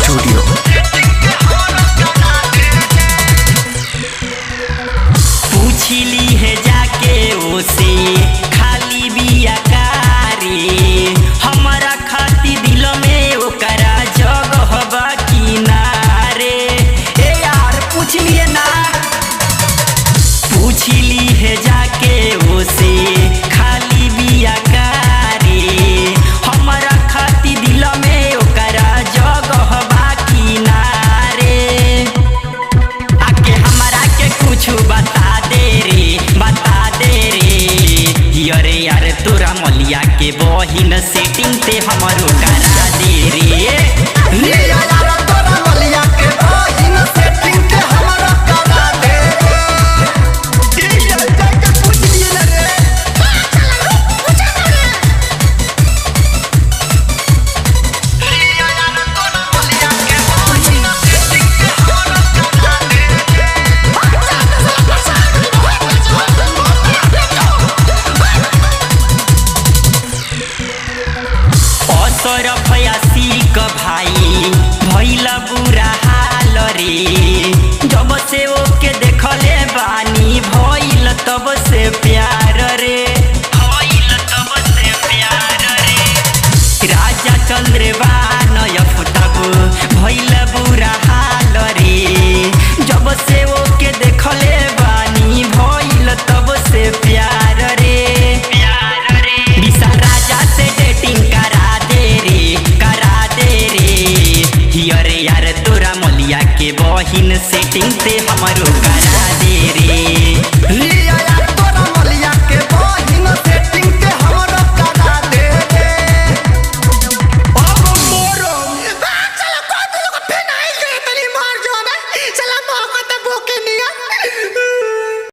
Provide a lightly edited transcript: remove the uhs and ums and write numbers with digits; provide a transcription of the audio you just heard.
Studio. पूछली है जाके ओसे खाली बिया कारी हमारा खाती दिल में ओकरा जगह बा किनारे। ए यार पूछलिए ना, पूछली है जाके ओसे खाली बिया कारी हमारा खाती दिल में ओकरा जगह बा किनारे। आके हमारा के कुछ बता दे रे अरे यार तोरा मलिया के बहिन सेटिंग ते हमरो करा दे रे यार तोरा मलिया के बहिन सेटिंग ते हमरो करा दे रे। ये जाके पूछ लिए ना रे। यार तोरा मलिया के बहिन सेटिंग ते हमरो करा दे असरफ यासिक भाई भइला बुरा हाल रे जब से ओके देखले बानी भइल तब से प्यार रे राजा चंद्रबान यफतब भइल बुरा हाल रे जब से ओके देखले बानी भइल तब से प्यार रे विशाल राजा से डेटिंग करा दे रे अरे यार तोरा मलिया के बहिन सेटिंग ते